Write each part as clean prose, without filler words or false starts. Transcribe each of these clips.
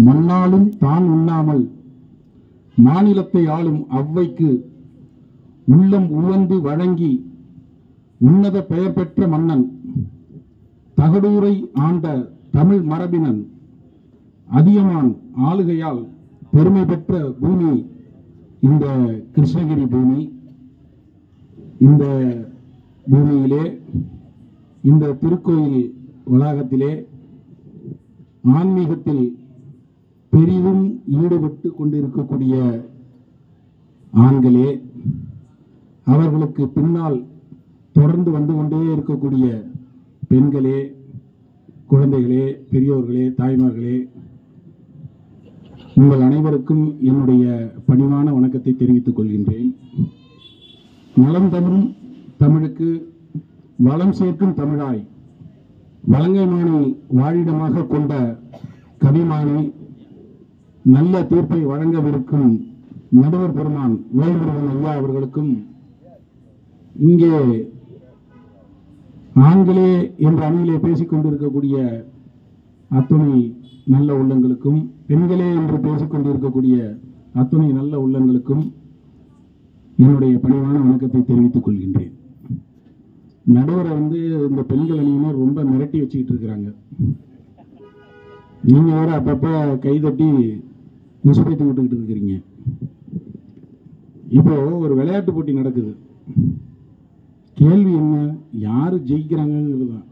மண்ணாலும் தான் உண்ணாமல் மாநிலத்தை ஆளும் அவ்வைக்கு உள்ளம் உவந்து வழங்கி உன்னத பெயர் பெற்ற மன்னன் தகடூரை ஆண்ட தமிழ் மரபினன் அதியமான் ஆளுகையால் பெருமை பெற்ற பூமி இந்த கிருஷ்ணகிரி பூமி. இந்த பூமியிலே இந்த திருக்கோயில் வளாகத்திலே ஆன்மீகத்தில் பெரிதும் ஈடுபட்டு கொண்டிருக்கக்கூடிய ஆண்களே, அவர்களுக்கு பின்னால் தொடர்ந்து வந்து கொண்டே இருக்கக்கூடிய பெண்களே, குழந்தைகளே, பெரியோர்களே, தாய்மார்களே, உங்கள் அனைவருக்கும் என்னுடைய பணிவான வணக்கத்தை தெரிவித்துக் கொள்கின்றேன். நலம் தரும் தமிழுக்கு வளம் சேர்க்கும் தமிழாய் வலங்கைமானை வாழிடமாக கொண்ட கவிமானை நல்ல தீர்ப்பை வழங்கவிருக்கும் நடுவர் பெருமான் வேல்முருகன் ஐயா அவர்களுக்கும், இங்கே ஆண்களே என்ற அணியிலே பேசிக் கொண்டிருக்கக்கூடிய அத்துணை நல்ல உள்ளங்களுக்கும், பெண்களே என்று பேசிக் கொண்டிருக்கக்கூடிய அத்துணை நல்ல உள்ளங்களுக்கும் என்னுடைய பணிவான வணக்கத்தை தெரிவித்துக் கொள்கின்றேன். நடுவரை இந்த பெண்கள் அணியினர் ரொம்ப மிரட்டி வச்சுக்கிட்டு இருக்கிறாங்க. நீங்க வேற அப்பப்ப கைதட்டி முசுப்பேத்தி விட்டுக்கிட்டு இருக்கிறீங்க. இப்போ ஒரு விளையாட்டு போட்டி நடக்குது. கேள்வி என்ன? யாரு ஜெயிக்கிறாங்கிறது தான்.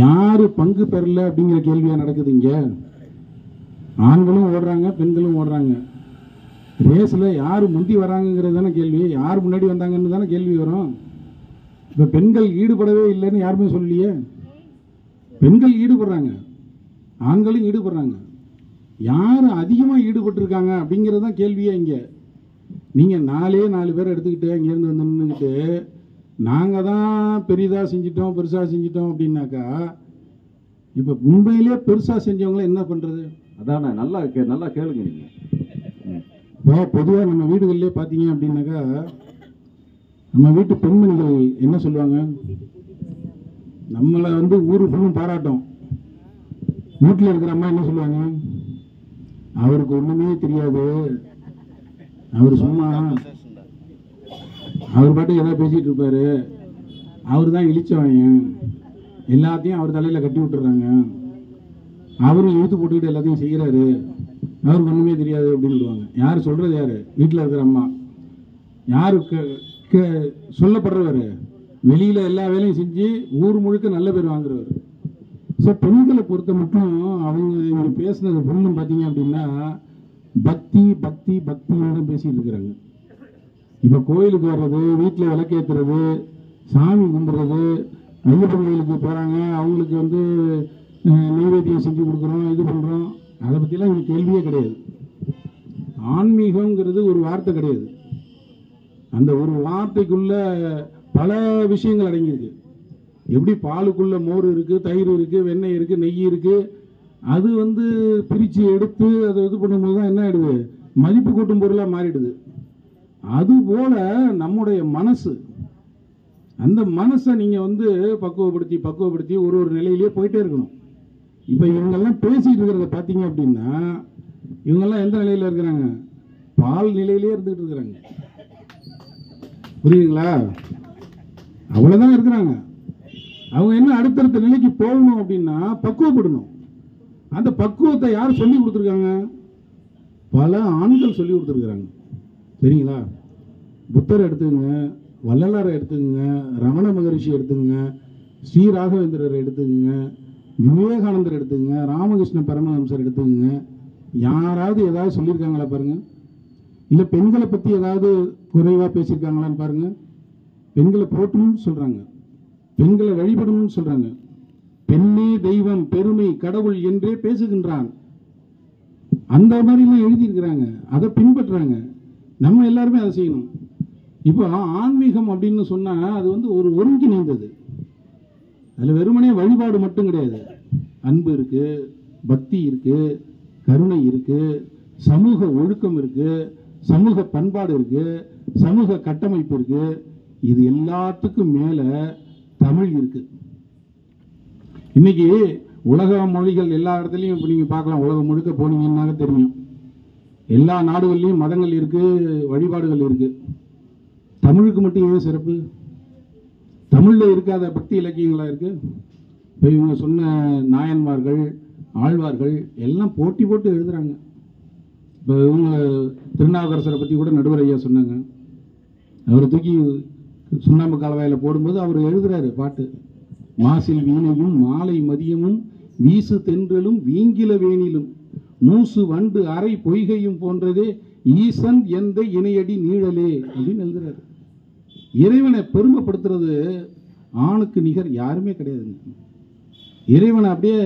யாரு பங்கு பெறல அப்படிங்கிற கேள்வியா நடக்குது. இங்க ஆண்களும் ஓடுறாங்க, பெண்களும் ஓடுறாங்க. ரேஸ்ல யாரு முந்தி வராங்கிறது தானே கேள்வி. யார் முன்னாடி வந்தாங்கன்னு தானே கேள்வி வரும். இப்ப பெண்கள் ஈடுபடவே இல்லைன்னு யாருமே சொல்லலையே. பெண்கள் ஈடுபடுறாங்க, ஆண்களும் ஈடுபடுறாங்க. யார் அதிகமா ஈடுபட்டிருக்காங்க அப்படிங்கிறது தான் கேள்வியே. இங்க நீங்க நாலு பேர் எடுத்துக்கிட்டு இங்கேருந்து வந்து நின்றுக்கிட்டு நாங்க தான் பெரிதா செஞ்சிட்டோம், பெருசா செஞ்சிட்டோம் அப்படின்னாக்கா, இப்ப மும்பையிலே பெருசா செஞ்சவங்கள என்ன பண்றது? அதானே. நல்லா கேளுங்க. நீங்க இப்போ பொதுவாக நம்ம வீடுகளிலே பார்த்தீங்க அப்படின்னாக்கா, நம்ம வீட்டு பெண்மணிகள் என்ன சொல்லுவாங்க? நம்மளை ஊரு ஃபுல்லும் பாராட்டும். வீட்டில் இருக்கிற அம்மா என்ன சொல்லுவாங்க? அவருக்கு ஒண்ணுமே தெரியாது, அவர் சும்மா அவர் பாட்டுக்கு ஏதாவது பேசிட்டு இருப்பாரு, அவர் தான் இழிச்சவன், எல்லாத்தையும் அவர் தலையில கட்டி விட்டுறாங்க, அவரும் இழுத்து போட்டுக்கிட்டு எல்லாத்தையும் செய்யறாரு, அவருக்கு ஒண்ணுமே தெரியாது அப்படின்னு சொல்லுவாங்க. யாரு சொல்றது? யாரு? வீட்டில் இருக்கிற அம்மா. யாரு சொல்லப்படுறவர்? வெளியில எல்லா வேலையும் செஞ்சு ஊர் முழுக்க நல்ல பேர் வாங்குறவர். ஸோ பெண்களை பொறுத்த மட்டும் அவங்க இங்க பேசுனது பொண்ணும் பார்த்தீங்க அப்படின்னா பக்தி பக்தி பக்தின்னு தான் பேசிட்டு இருக்கிறாங்க. இப்ப கோயிலுக்கு வர்றது, வீட்டில் விளக்கேற்றுறது, சாமி கும்பிடுறது, ஐயப்பன் கோயிலுக்கு போறாங்க, அவங்களுக்கு நைவேத்தியம் செஞ்சு கொடுக்குறோம், இது பண்றோம், அதை பற்றிலாம் இங்கே கேள்வியே கிடையாது. ஆன்மீகங்கிறது ஒரு வார்த்தை கிடையாது. அந்த ஒரு வார்த்தைக்குள்ள பல விஷயங்கள் அடங்கியிருக்கு. எப்படி பாலுக்குள்ள மோர் இருக்கு, தயிர் இருக்கு, வெண்ணெய் இருக்கு, நெய் இருக்கு. அது பிரிச்சு எடுத்து அதை இது பண்ணும்போது தான் என்ன ஆயிடுது? மதிப்பு கூட்டும் பொருளா மாறிடுது. அதுபோல நம்முடைய மனசு, அந்த மனசை நீங்க பக்குவப்படுத்தி ஒரு நிலையிலேயே போயிட்டே இருக்கணும். இப்ப இவங்கெல்லாம் பேசிட்டு இருக்கிறத பாத்தீங்க அப்படின்னா, இவங்கெல்லாம் எந்த நிலையில இருக்கிறாங்க? பால் நிலையிலேயே இருந்துகிட்டு இருக்கிறாங்க. புரியுதுங்களா? அவ்வளவுதான் இருக்கிறாங்க. அவங்க என்ன அடுத்தடுத்த நிலைக்கு போகணும் அப்படின்னா பக்குவப்படணும். அந்த பக்குவத்தை யார் சொல்லி கொடுத்துருக்காங்க? பல ஆண்கள் சொல்லி கொடுத்துருக்காங்க. சரிங்களா? புத்தர் எடுத்துக்கங்க, வள்ளலாரை எடுத்துக்கங்க, ரமண மகரிஷி எடுத்துக்கங்க, ஸ்ரீ ராகவேந்திரரை எடுத்துக்கங்க, விவேகானந்தர் எடுத்துக்கங்க, ராமகிருஷ்ண பரமஹம்சர் எடுத்துக்கங்க. யாராவது ஏதாவது சொல்லியிருக்காங்களா பாருங்க. இல்ல பெண்களை பத்தி ஏதாவது குறைவா பேசியிருக்காங்களான்னு பாருங்க. பெண்களை போற்றணும்னு சொல்றாங்க, பெண்களை வழிபடணும்னு சொல்றாங்க. பெண்ணே தெய்வம், பெருமை, கடவுள் என்றே பேசுகின்றான். அந்த மாதிரி எழுதியிருக்கிறாங்க. அதை பின்பற்றாங்க. நம்ம எல்லாருமே அதை செய்யணும். இப்போ ஆன்மீகம் அப்படின்னு சொன்னா அது ஒரு ஒருங்கிணைந்தது. அதுல வெறுமனே வழிபாடு மட்டும் கிடையாது. அன்பு இருக்கு, பக்தி இருக்கு, கருணை இருக்கு, சமூக ஒழுக்கம் இருக்கு, சமூக பண்பாடு இருக்கு, சமூக கட்டமைப்பு இருக்கு. இது எல்லாத்துக்கும் மேல தமிழ் இருக்கு. இன்னைக்கு உலக மொழிகள் எல்லா இடத்துலையும் இப்போ நீங்கள் பார்க்கலாம், உலகம் முழுக்க போனீங்கன்னாக்க தெரியும். எல்லா நாடுகள்லையும் மதங்கள் இருக்குது, வழிபாடுகள் இருக்குது. தமிழுக்கு மட்டும் ஏன் சிறப்பு? தமிழில் இருக்காத பக்தி இலக்கியங்களாக இருக்குது. இப்போ இவங்க சொன்ன நாயன்மார்கள், ஆழ்வார்கள் எல்லாம் போட்டி போட்டு எழுதுகிறாங்க. இப்போ இவங்க திருநாவுக்கரசரை பற்றி கூட நடுவர் ஐயா சொன்னாங்க. அவரை தூக்கி சுண்ணாம்பு காலவாயில் போடும்போது அவர் எழுதுறாரு பாட்டு. மாசில் வீணையும் மாலை மதியமும் வீசு தென்றலும் வீங்கில வேணிலும் மூசு வண்டு அரை பொய்கையும் போன்றதே ஈசன் எந்த இணையடி நீழலே அப்படின்னு எழுதுறாரு. இறைவனை பெருமைப்படுத்துறது ஆணுக்கு நிகர் யாருமே கிடையாதுங்க. இறைவனை அப்படியே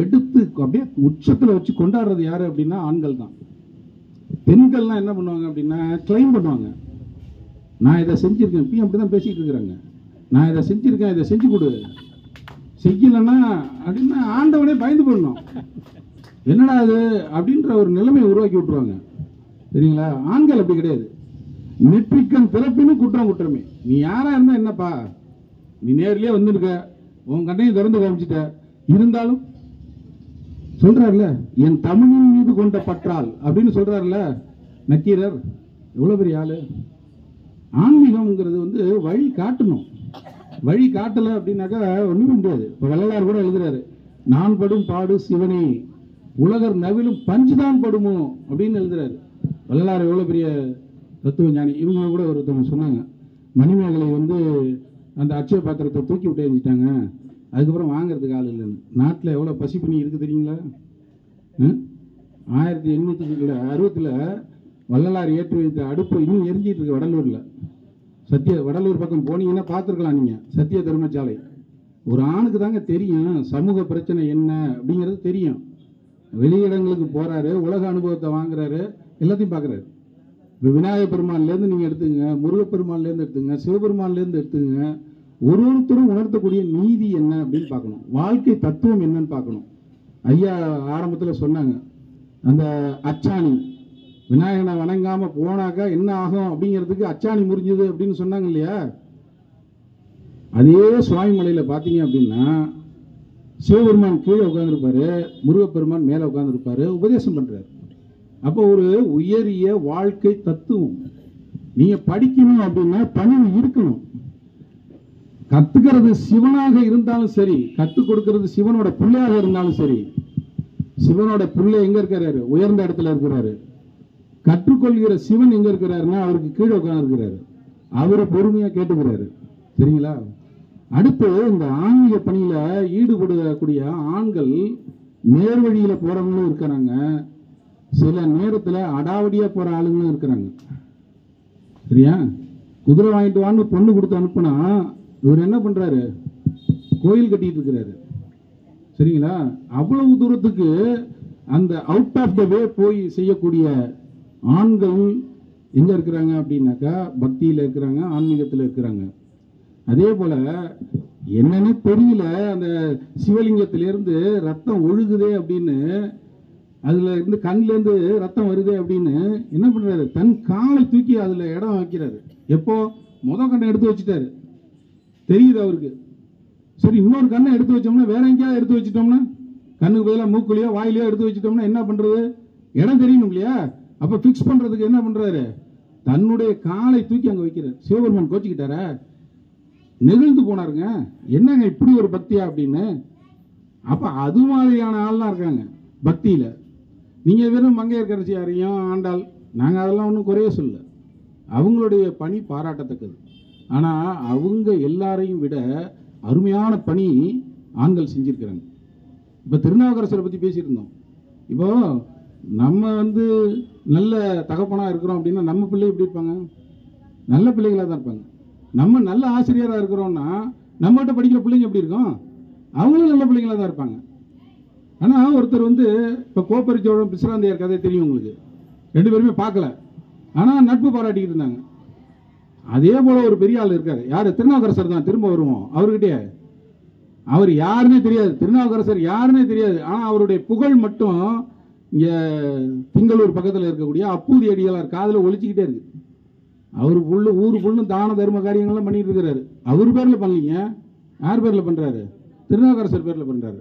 எடுத்து அப்படியே உச்சத்தில் வச்சு கொண்டாடுறது யாரு அப்படின்னா ஆண்கள் தான். பெண்கள்லாம் என்ன பண்ணுவாங்க அப்படின்னா கிளைம் பண்ணுவாங்க, நான் இதை செஞ்சிருக்கேன். இப்பயும் அப்படிதான் பேசிட்டு இருக்கிறாங்க, நான் இதை செஞ்சிருக்கேன், இதை செஞ்சு கொடு. செய்யலைன்னா அப்படின்னா ஆண்டவனே பயந்து போடணும், என்னடா அது அப்படின்ற ஒரு நிலைமையை உருவாக்கி விட்டுருவாங்க. சரிங்களா? ஆண்கள் அப்படி கிடையாது. நெற்றிக்கண் பிறப்பினும் குற்றம் குற்றமே. நீ யாரா இருந்தா என்னப்பா, நீ நேர்லயே வந்துருக்க, உன் கண்ணையும் திறந்து காமிச்சிட்ட, இருந்தாலும் சொல்றாருல என் தமிழின் மீது கொண்ட பற்றால் அப்படின்னு சொல்றாருல நக்கீரர். எவ்வளவு பெரிய ஆளு! ஆன்மீகம்ங்கிறது வந்து வழி காட்டணும். வழி காட்டல அப்படின்னாக்கா ஒண்ணுமே முடியாது. இப்ப வள்ளலார் கூட எழுதுறாரு, நான் படும் பாடு சிவனே உலகர் நவிலும் பஞ்சுதான் படுமோ அப்படின்னு எழுதுறாரு. வள்ளலார் எவ்வளவு பெரிய தத்துவ ஞானி. இவங்க கூட ஒருத்தவங்க சொன்னாங்க, மணிமேகலை வந்து அந்த அட்சய பாத்திரத்தை தூக்கி விட்டு எரிஞ்சிட்டாங்க, அதுக்கப்புறம் வாங்கிறதுக்கு ஆள் இல்லைன்னு. நாட்டில் எவ்வளோ பசி பண்ணி இருக்குது தெரியுங்களா? 1860 வள்ளலார் ஏற்றி வைத்த அடுப்பு இன்னும் எரிஞ்சிட்டு இருக்கு வடலூரில். வடலூர் பக்கம் போனீங்கன்னா பார்த்துருக்கலாம் நீங்கள். சத்திய தர்மசாலை. ஒரு ஆணுக்கு தாங்க தெரியும் சமூக பிரச்சனை என்ன அப்படிங்கிறது தெரியும். வெளியிடங்களுக்கு போறாரு, உலக அனுபவத்தை வாங்குறாரு, எல்லாத்தையும் பார்க்குறாரு. இப்போ விநாயகர் பெருமான்லேருந்து நீங்கள் எடுத்துங்க, முருகப்பெருமான்லேருந்து எடுத்துங்க, சிவபெருமான்லேருந்து எடுத்துங்க, ஒருத்தரும் உணர்த்தக்கூடிய நீதி என்ன அப்படின்னு பார்க்கணும், வாழ்க்கை தத்துவம் என்னன்னு பார்க்கணும். ஐயா ஆரம்பத்தில் சொன்னாங்க, அந்த அச்சாணி விநாயகனை வணங்காம போனாக்கா என்ன ஆகும் அப்படிங்கிறதுக்கு அச்சாணி முறிஞ்சது அப்படின்னு சொன்னாங்க இல்லையா? அதே சுவாமிமலையில பார்த்தீங்க அப்படின்னா சிவபெருமான் கீழே உட்காந்துருப்பாரு, முருகப்பெருமான் மேலே உட்காந்துருப்பாரு, உபதேசம் பண்றாரு. அப்போ ஒரு உயரிய வாழ்க்கை தத்துவம். நீங்க படிக்கணும் அப்படின்னா பணிவு இருக்கணும். கத்துக்கிறது சிவனாக இருந்தாலும் சரி, கத்துக் கொடுக்கிறது சிவனோட பிள்ளையாக இருந்தாலும் சரி. சிவனோட பிள்ளை எங்க இருக்கிறாரு? உயர்ந்த இடத்துல இருக்கிறாரு. கற்றுக்கொள்கிற சிவன் எங்க இருக்கிறாருன்னா அவருக்கு கீழே உட்கார்ந்து இருக்கிறாரு. அவரை பொறுமையா கேட்டுக்கிறாரு. சரிங்களா? அடுத்து இந்த ஆன்மீக பணியில ஈடுபடக்கூடிய ஆண்கள் நேர்வழியில போறவங்களும் இருக்கிறாங்க, சில நேரத்துல அடாவடியா போற ஆளுங்களும் இருக்கிறாங்க. சரியா? குதிரை வாங்கிட்டு வான்னு பொண்ணு கொடுத்து அனுப்புனா இவர் என்ன பண்றாரு? கோயில் கட்டிட்டு இருக்கிறாரு. சரிங்களா? அவ்வளவு தூரத்துக்கு அந்த அவுட் ஆஃப் த வே போய் செய்யக்கூடிய ஆண்கள் எங்க இருக்கிறாங்க அப்படின்னாக்கா பக்தியில இருக்கிறாங்க, ஆன்மீகத்தில் இருக்கிறாங்க. அதே போல என்னன்னு தெரியல, அந்த சிவலிங்கத்திலிருந்து ரத்தம் ஒழுகுதே அப்படின்னு, அதுல இருந்து கண்ணுல இருந்து ரத்தம் வருதே அப்படின்னு என்ன பண்றாரு? தன் காலை தூக்கி அதுல இடம் வைக்கிறாரு. எப்போ? கண்ணை எடுத்து வச்சுட்டாரு, தெரியுது அவருக்கு. சரி, இன்னொரு கண்ணை எடுத்து வச்சோம்னா, வேற எங்கேயாவது எடுத்து வச்சுட்டோம்னா, கண்ணுக்கு பதிலாக மூக்குலையோ வாயிலையோ எடுத்து வச்சுட்டோம்னா என்ன பண்றது? இடம் தெரியணும் இல்லையா? அப்ப பிக்ஸ் பண்றதுக்கு என்ன பண்றாரு? தன்னுடைய காலை தூக்கி அங்க வைக்கிறார். சிவபெருமான் கோச்சிக்கிட்டாரா? நெகிழ்ந்து போனாருங்க, என்னங்க இப்படி ஒரு பக்தியா அப்படின்னு. அப்ப அது மாதிரியான ஆள்லாம் இருக்காங்க பக்தியில. நீங்க வெறும் மங்கையர்கரசியாரையும் ஆண்டாள், நாங்க அதெல்லாம் ஒன்றும் குறைய சொல்ல, அவங்களுடைய பணி பாராட்டத்தக்கது. ஆனா அவங்க எல்லாரையும் விட அருமையான பணி ஆண்கள் செஞ்சிருக்கிறாங்க. இப்ப திருநாவுக்கரசரை பத்தி பேசியிருந்தோம். இப்போ நம்ம வந்து நல்ல தகப்பனா இருக்கிறோம் அப்படின்னா நம்ம பிள்ளை எப்படி இருப்பாங்க? நல்ல பிள்ளைகளா தான் இருப்பாங்க. நம்ம நல்ல ஆசிரியரா இருக்கிறோம்னா நம்மகிட்ட படிக்கிற பிள்ளைங்க எப்படி இருக்கும்? அவங்களும் நல்ல பிள்ளைங்களா தான் இருப்பாங்க. ஆனா ஒருத்தர் வந்து இப்ப கோப்பரிச்சோழன் பிசிராந்தையார் கதை தெரியும் உங்களுக்கு, ரெண்டு பேருமே பார்க்கல, ஆனா நட்பு பாராட்டிக்கிட்டு இருந்தாங்க. அதே போல ஒரு பெரிய ஆள் இருக்காரு, யாரு? திருநாவுக்கரசர் தான். திரும்ப வருவோம் அவர்கிட்ட. அவர் யாருன்னே தெரியாது, திருநாவுக்கரசர் யாருன்னே தெரியாது. ஆனா அவருடைய புகழ் மட்டும் இங்க திங்களூர் பக்கத்தில் இருக்கக்கூடிய அப்பூதி அடிகளார் காதுல ஒழிச்சுக்கிட்டே இருக்கு. அவரு புல்லு ஊரு புல்லு தான தர்ம காரியங்கள்லாம் பண்ணிட்டு இருக்கிறாரு. அவர் பேர்ல பண்ணலீங்க, யார் பேர்ல பண்றாரு? திருநாவுக்கரசர் பேர்ல பண்றாரு.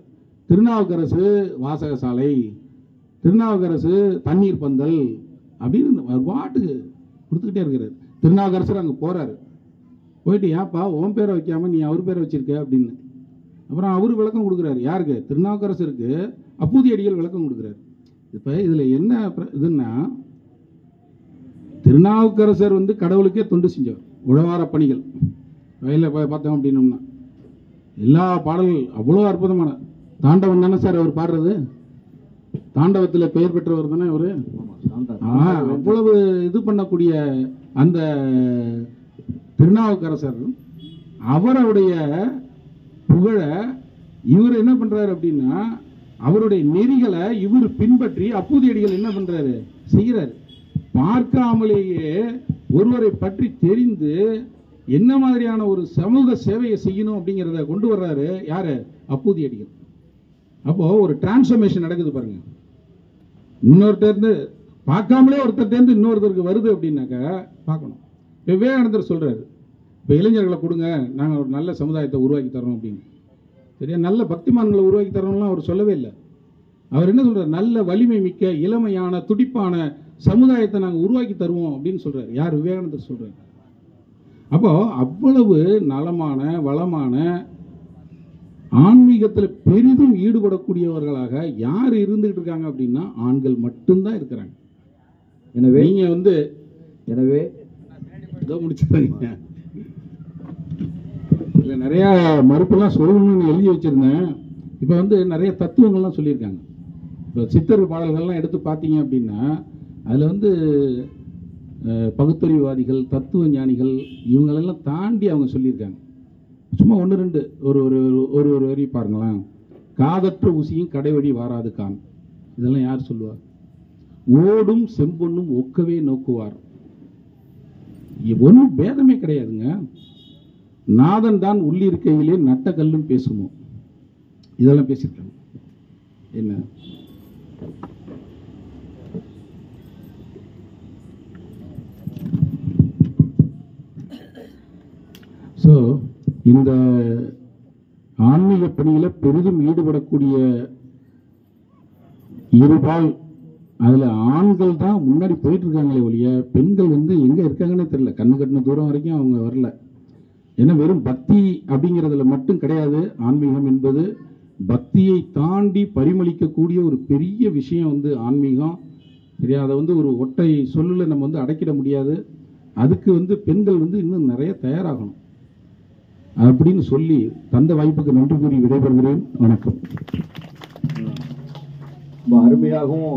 திருநாவுக்கரசு வாசகசாலை, திருநாவுக்கரசு தண்ணீர் பந்தல் அப்படின்னு ஒரு பாட்டுக்கு கொடுத்துக்கிட்டே இருக்கிறார். திருநாவுக்கரசர் அங்கே போறாரு, போயிட்டு ஏன்ப்பா உன் பேரை வைக்காம நீ அவர் பேரை வச்சிருக்க அப்படின்னு. அப்புறம் அவரு விளக்கம் கொடுக்குறாரு. யாருக்கு? திருநாவுக்கரசருக்கு அப்பூதி அடிகள் விளக்கம் கொடுக்குறாரு. இப்போ இதில் என்ன இதுன்னா, திருநாவுக்கரசர் வந்து கடவுளுக்கே தொண்டு செஞ்சவர். உழவார பணிகள் வயலில் பார்த்தோம் அப்படின்னோம்னா எல்லா பாடல்கள் அவ்வளோ அற்புதமான. தாண்டவன் தானே சார் அவர் பாடுறது, தாண்டவத்தில் பெயர் பெற்றவர் தானே அவரு. அவ்வளவு இது பண்ணக்கூடிய அந்த திருநாவுக்கரசர் அவருடைய புகழ இவர் என்ன பண்றாரு அப்படின்னா, அவருடைய நெறிகளை இவர் பின்பற்றி அப்பூதியடிகள் என்ன பண்றாரு, செய்கிறாரு. பார்க்காமலேயே ஒருவரை பற்றி தெரிந்து என்ன மாதிரியான ஒரு சமூக சேவையை செய்யணும் அப்படிங்கிறத கொண்டு வர்றாரு யாரு, அப்பூதியடிகள். அப்போ ஒரு டிரான்ஸ்ஃபர்மேஷன் நடக்குது பாருங்க. இன்னொருத்தர் இருந்து பார்க்காமலே ஒருத்தர் இன்னொருத்தருக்கு வருது அப்படின்னாக்கா பார்க்கணும். விவேகானந்தர் சொல்றாரு, இப்போ இளைஞர்களை கொடுங்க, நாங்கள் ஒரு நல்ல சமுதாயத்தை உருவாக்கி தரோம் அப்படின்னு. சரியா, நல்ல பக்திமான்களை உருவாக்கி தரோம்லாம் அவர் சொல்லவே இல்லை. அவர் என்ன சொல்றாரு, நல்ல வலிமை மிக்க இளமையான துடிப்பான சமுதாயத்தை நாங்கள் உருவாக்கி தருவோம் அப்படின்னு சொல்றாரு. யார்? விவேகானந்தர் சொல்றாரு. அப்போ அவ்வளவு நலமான வளமான ஆன்மீகத்தில் பெரிதும் ஈடுபடக்கூடியவர்களாக யார் இருந்துகிட்டு இருக்காங்க அப்படின்னா ஆண்கள் மட்டும்தான் இருக்கிறாங்க. எனவே நீங்க வந்து முடிச்சுப்பாங்க. இல்லை நிறைய மறுப்பெல்லாம் சொல்லணும்னு எழுதி வச்சிருந்தேன். இப்போ வந்து நிறைய தத்துவங்கள்லாம் சொல்லியிருக்காங்க. இப்போ சித்தர் பாடல்கள்லாம் எடுத்து பார்த்தீங்க அப்படின்னா அதில் வந்து பகுத்தறிவுவாதிகள், தத்துவ ஞானிகள் இவங்களெல்லாம் தாண்டி அவங்க சொல்லியிருக்காங்க. சும்மா ஒன்று ரெண்டு ஒரு ஒரு ஒரு ஒரு வரி பாருங்களேன். காதற்ற ஊசியும் கடைவழி வாராது கான், இதெல்லாம் யார் சொல்லுவார்? ஓடும் செம்பொன்னும் ஒக்கவே நோக்குவார். ஒன்றும் பேதமே கிடையாதுங்க. நாதன் தான் உள்ளிருக்கையிலே நட்ட கல்லும் பேசுமோ, இதெல்லாம் பேசியிருக்காங்க. என்ன ஸோ இந்த ஆன்மீக பணியில் பெரிதும் ஈடுபடக்கூடிய இருபால் அதில் ஆண்கள் தான் முன்னாடி போயிட்டு இருக்காங்களே ஒழிய பெண்கள் வந்து எங்கே இருக்காங்கன்னே தெரியல. கண்ணு கட்டின தூரம் வரைக்கும் அவங்க வரல. ஏன்னா வெறும் பக்தி அப்படிங்கிறதுல மட்டும் கிடையாது. ஆன்மீகம் என்பது பக்தியை தாண்டி பரிமளிக்கக்கூடிய ஒரு பெரிய விஷயம் வந்து ஆன்மீகம். சரியா, அதை வந்து ஒரு ஒற்றை சொல்லில் நம்ம வந்து அடக்கிட முடியாது. அதுக்கு வந்து பெண்கள் வந்து இன்னும் நிறைய தயாராகணும் அப்படின்னு சொல்லி தந்த வாய்ப்புக்கு நன்றி கூறி விடைபெறுகிறேன். வணக்கம். அருமையாகவும்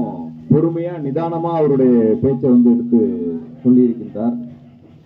பொறுமையா நிதானமா அவருடைய பேச்சை வந்து எடுத்து